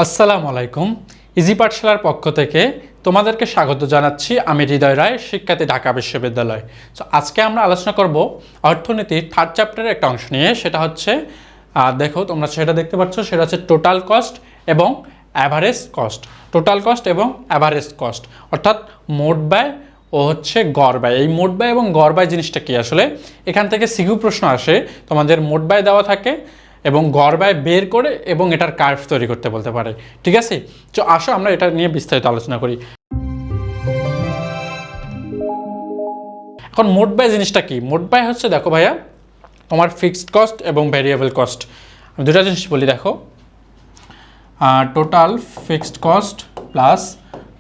আসসালামু আলাইকুম। ইজি পাঠশালার পক্ষ থেকে তোমাদেরকে স্বাগত জানাচ্ছি। আমি হৃদয় রায়, শিক্ষার্থী, ঢাকা বিশ্ববিদ্যালয়। সো আজকে আমরা আলোচনা করব অর্থনীতির থার্ড চ্যাপ্টারের একটা অংশ নিয়ে। সেটা হচ্ছে দেখো তোমরা সেটা দেখতে পাচ্ছ, সেটা হচ্ছে টোটাল কস্ট এবং অ্যাভারেজ কস্ট। টোটাল কস্ট এবং অ্যাভারেজ কস্ট অর্থাৎ মোট ব্যয় ও হচ্ছে গড় ব্যয়। এই মোট ব্যয় এবং গড় ব্যয় জিনিসটা কি? আসলে এখান থেকে সিকিউ প্রশ্ন আসে। তোমাদের মোট ব্যয় দেওয়া থাকে এবং গড় ব্যয় বের করে এবং এটার কার্ভ তৈরি করতে বলতে পারে। ঠিক আছে, তো আসো আমরা এটা নিয়ে বিস্তারিত আলোচনা করি। এখন মোট ব্যয় জিনিসটা কি? মোট ব্যয় হচ্ছে, দেখো ভাইয়া, তোমার ফিক্সড কস্ট এবং ভ্যারিয়েবল কস্ট। আমি দুটা জিনিস বলি, দেখো, total fixed cost plus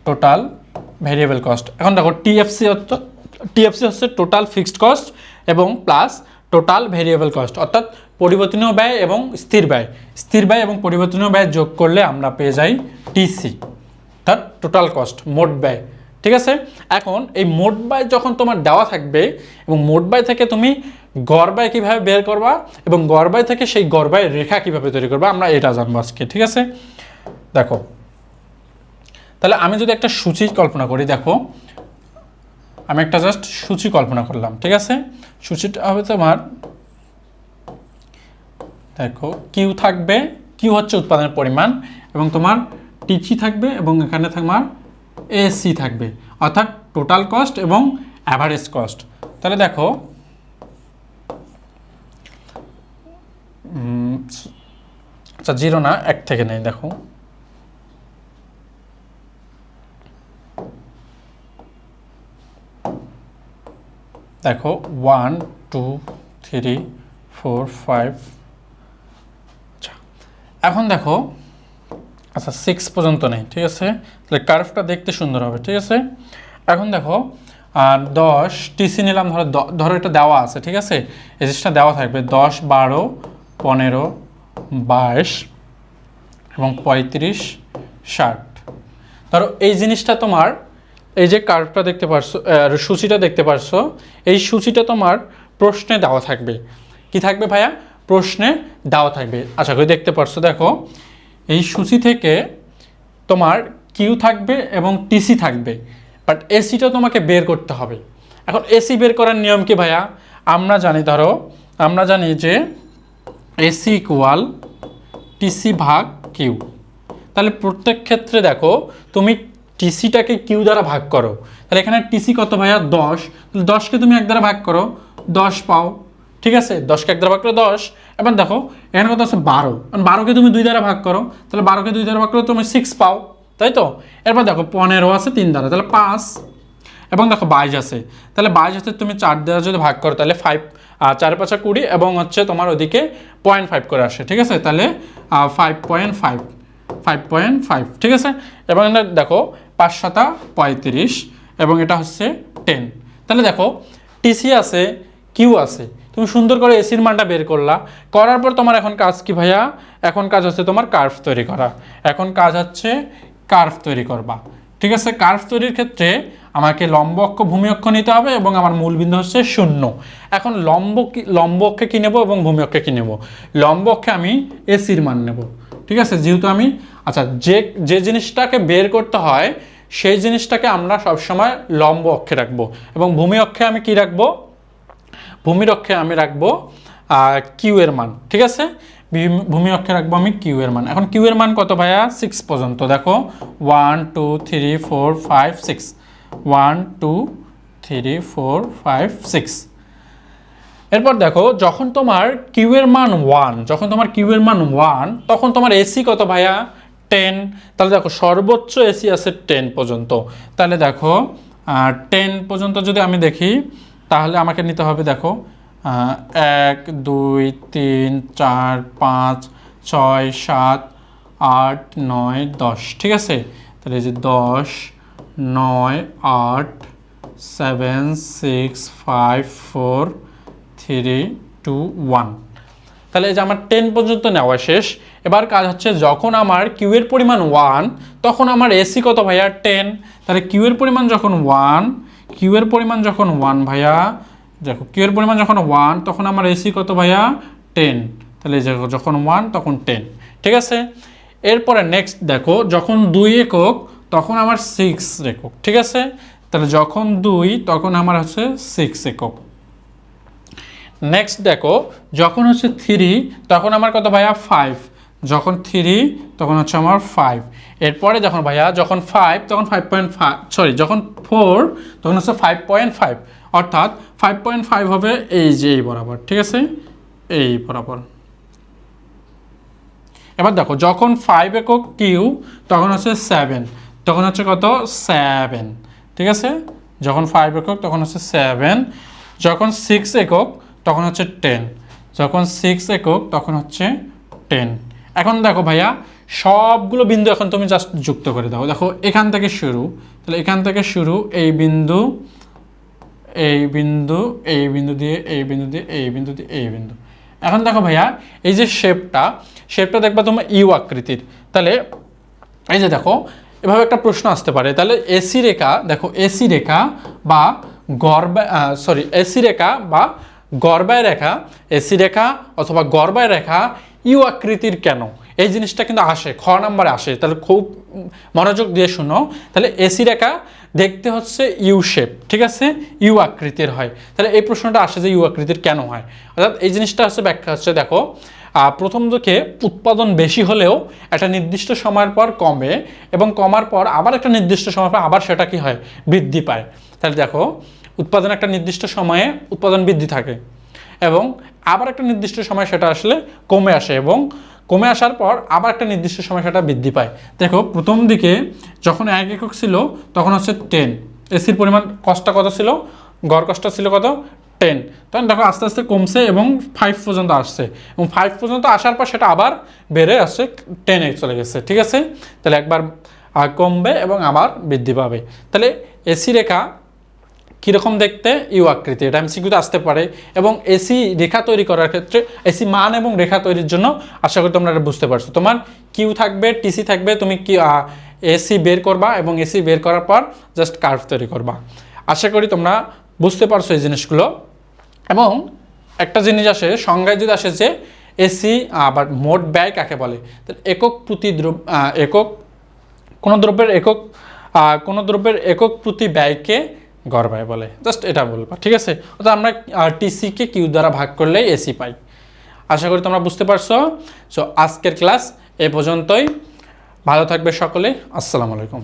total variable cost. এখন দেখো টিএফসি হচ্ছে টোটাল ফিক্সড কস্ট এবং প্লাস টোটাল ভ্যারিয়েবল কস্ট, অর্থাৎ পরিবর্তনীয় ব্যয় এবং স্থির ব্যয়। স্থির ব্যয় এবং পরিবর্তনীয় ব্যয় যোগ করলে আমরা পেয়ে যাই টিসি, অর্থাৎ টোটাল কস্ট, মোট ব্যয়। ঠিক আছে, এখন এই মোট ব্যয় যখন তোমার দেওয়া থাকবে এবং মোট ব্যয় থেকে তুমি গড় ব্যয় কীভাবে বের করবা এবং গড় ব্যয় থেকে সেই গড় ব্যয় রেখা কীভাবে তৈরি করবা, আমরা এটা জানবো আজকে। ঠিক আছে, দেখো তাহলে আমি যদি একটা সূচি কল্পনা করি, দেখো আমি একটা জাস্ট সূচি কল্পনা করলাম। ঠিক আছে, সূচিটা হবে তোমার, দেখো কিউ থাকবে, কিউ হচ্ছে উৎপাদনের পরিমাণ, এবং তোমার টিসি থাকবে এবং এখানে তোমার এসি থাকবে, অর্থাৎ টোটাল কস্ট এবং অ্যাভারেজ কস্ট। তাহলে দেখো আচ্ছা, 0 না, 1 থেকে নেই। দেখো দেখো 1 2 3 4 5। আচ্ছা, এখন দেখো, আচ্ছা 6 পর্যন্ত নেই। ঠিক আছে, তাহলে কার্ভটা দেখতে সুন্দর হবে। ঠিক আছে, এখন দেখো 10 টিসি নিলাম, ধরো এটা দেওয়া আছে। ঠিক আছে, এই জিনিসটা দেওয়া থাকবে 10 12 15 22 এবং 35 60। ধরো এই জিনিসটা তোমার, এই যে কার্ভটা দেখতে পারছো, সূচিটা দেখতে পারছো, এই সূচিটা তোমার প্রশ্নে দেওয়া থাকবে। কি থাকবে ভাইয়া? প্রশ্নে দেওয়া থাকবে। আশা করি দেখতে পারছো। দেখো এই সূচি থেকে তোমার কিউ থাকবে এবং টিসি থাকবে, বাট এসিটা তোমাকে বের করতে হবে। এখন এসি বের করার নিয়ম কি ভাইয়া? আমরা জানি, ধরো আমরা জানি যে এসি ইকুয়াল টিসি ভাগ কিউ। তাহলে প্রত্যেক ক্ষেত্রে দেখো তুমি টিসিটাকে কিউ দ্বারা ভাগ করো। তাহলে এখানে টিসি কত ভাইয়া? 10। তাহলে 10কে তুমি 1 দ্বারা ভাগ করো, 10 পাও। ঠিক আছে, 10কে 1 দ্বারা ভাগ করো 10। এবার দেখো এখানে কত আছে? 12। 12কে তুমি 2 দ্বারা ভাগ করো, তাহলে 12কে 2 দ্বারা ভাগ করো তুমি 6 পাও, তাই তো? এরপর দেখো 15 আছে 3 দ্বারা, তাহলে 5। এবং দেখো 22 আছে, তাহলে 22 আছে তুমি 4 দ্বারা যদি ভাগ করো তাহলে 5, 4 5 20 এবং হচ্ছে তোমার ওদিকে 0.5 করে আসে। ঠিক আছে, তাহলে 5.5, 5.5। ঠিক আছে, এবং দেখো 5 7 35 এবং এটা হচ্ছে 10। তাহলে দেখো টিসি আছে, কিউ আছে, তুমি সুন্দর করে এসির মানটা বের করলা। করার পর তোমার এখন কাজ কি ভাইয়া? এখন কাজ হচ্ছে তোমার কার্ভ তৈরি করা। এখন কাজ হচ্ছে কার্ভ তৈরি করবা। ঠিক আছে, কার্ভ তৈরির ক্ষেত্রে আমাকে লম্ব অক্ষ ভূমি অক্ষ নিতে হবে এবং আমার মূল বিন্দু হচ্ছে 0। এখন লম্ব অক্ষে কী নেব এবং ভূমি অক্ষে কী নেব? লম্ব অক্ষে আমি এসির মান নেব। ঠিক আছে, যেহেতু আমি, আচ্ছা, যে জিনিসটাকে বের করতে হয় সেই জিনিসটাকে আমরা সবসময় লম্ব অক্ষে রাখবো এবং ভূমি অক্ষে আমি কি রাখবো? ভূমির অক্ষে আমি রাখবো কিউ এর মান। ঠিক আছে, ভূমি অক্ষে রাখবো আমি কিউ এর মান। এখন কিউ এর মান কত ভাইয়া? 6 পর্যন্ত। দেখো 1 2 3 4 5 6, 1 2 3 4 5 6। এরপর দেখো যখন তোমার কিউ এর মান 1, যখন তোমার কিউ এর মান 1, তখন তোমার এসি কত ভাইয়া? 10। তাহলে দেখো সর্বোচ্চ এসি আছে 10 পর্যন্ত। তাহলে দেখো 10 পর্যন্ত যদি আমি দেখি, তাহলে আমাকে নিতে হবে, দেখো 1 2 3 4 5 6 7 8 9 10। ঠিক আছে, তাহলে এই যে 10 9 8 7 6 5 4 3 2 1। তাহলে এই যে আমার 10 পর্যন্ত নেওয়া শেষ। এবার কাজ হচ্ছে, যখন আমার কিউ এর পরিমাণ 1, তখন আমার এসি কত ভাইয়া? 10। তাহলে কিউ এর পরিমাণ যখন 1, কিউ এর পরিমাণ যখন 1 ভাইয়া, দেখো কিউ এর পরিমাণ যখন 1, তখন আমার এসি কত ভাইয়া? 10। তাহলে যখন 1 তখন 10। ঠিক আছে, এরপরে নেক্সট দেখো যখন 2 একক তখন আমার 6 একক, ঠিক আছে? তাহলে যখন 2 তখন আমার হচ্ছে 6 একক। নেক্সট দেখো যখন হচ্ছে 3 তখন আমার কত ভাইয়া 5, যখন 3 তখন হচ্ছে আমার 5। এরপরে যখন ভাইয়া যখন 5 তখন 5.5, সরি যখন 4 তখন হচ্ছে 5.5, অর্থাৎ 5.5 হবে এই যে এই বরাবর, ঠিক আছে? এই বরাবর। এবার দেখো যখন 5 একক কিউ তখন হচ্ছে 7, তখন হচ্ছে কত 7, ঠিক আছে? যখন 5 একক তখন হচ্ছে 7, যখন 6 একক তখন হচ্ছে 10, যখন 6 একক তখন হচ্ছে 10। এখন দেখো ভাইয়া সবগুলো বিন্দু এখন তুমি জাস্ট যুক্ত করে দাও। দেখো এখান থেকে শুরু, তাহলে এখান থেকে শুরু এই বিন্দু, এই বিন্দু, এই বিন্দু দিয়ে, এই বিন্দু দিয়ে, এই বিন্দু দিয়ে, এই বিন্দু। এখন দেখো ভাইয়া এই যে শেপটা দেখবা তোমার ইউ আকৃতির। তাহলে এই যে দেখো এভাবে একটা প্রশ্ন আসতে পারে, তাহলে এসি রেখা, দেখো এসি রেখা বা এসি রেখা বা গড়বায় রেখা, এসি রেখা অথবা গড়বায় রেখা ইউ আকৃতির কেন? এই জিনিসটা কিন্তু আসে, খ নাম্বারে আসে। তাহলে খুব মনোযোগ দিয়ে শুনো। তাহলে এসি রেখা দেখতে হচ্ছে ইউ শেপ, ঠিক আছে? ইউ আকৃতির হয়। তাহলে এই প্রশ্নটা আসে যে ইউ আকৃতির কেন হয়, অর্থাৎ এই জিনিসটা হচ্ছে ব্যাখ্যা হচ্ছে দেখো প্রথম দিকে উৎপাদন বেশি হলেও একটা নির্দিষ্ট সময়ের পর কমে, এবং কমার পর আবার একটা নির্দিষ্ট সময় পর আবার সেটা কি হয়, বৃদ্ধি পায়। তাহলে দেখো উৎপাদন একটা নির্দিষ্ট সময়ে উৎপাদন বৃদ্ধি থাকে, এবং আবার একটা নির্দিষ্ট সময় সেটা আসলে কমে আসে, এবং কমে আসার পর আবার একটা নির্দিষ্ট সময় সেটা বৃদ্ধি পায়। দেখো প্রথম দিকে যখন 1 একক ছিল তখন হচ্ছে 10, এসির পরিমাণ কষ্ট কত ছিল, গড় কষ্ট ছিল কত 10, তখন দেখো আস্তে আস্তে কমছে এবং 5 পর্যন্ত আসছে, এবং 5 পর্যন্ত আসার পর সেটা আবার বেড়ে আসছে 10-এ চলে গেছে, ঠিক আছে? তাহলে একবার কমবে এবং আবার বৃদ্ধি পাবে। তাহলে এসি রেখা কীরকম দেখতে, ইউ আকৃতি, এটা এমসিকিউতে আসতে পারে। এবং এসি রেখা তৈরি করার ক্ষেত্রে এসি মান এবং রেখা তৈরির জন্য আশা করি তোমরা এটা বুঝতে পারছো, তোমার কিউ থাকবে, টিসি থাকবে, তুমি কি এসি বের করবা এবং এসি বের করার পর জাস্ট কার্ভ তৈরি করবা। আশা করি তোমরা বুঝতে পারছো এই জিনিসগুলো। এবং একটা জিনিস আসে সংজ্ঞায় যদি আসে যে এসি আবার মোট ব্যয় কাকে বলে, তাহলে একক প্রতি একক কোনো দ্রব্যের একক প্রতি ব্যয়কে গড় ব্যয় বলে, জাস্ট এটা বলবা, ঠিক আছে? অর্থাৎ আমরা টিসিকে কিউ দ্বারা ভাগ করলে এসি পাই। আশা করি তোমরা বুঝতে পারছো। সো আজকের ক্লাস এ পর্যন্তই, ভালো থাকবে সকলে, আসসালামু আলাইকুম।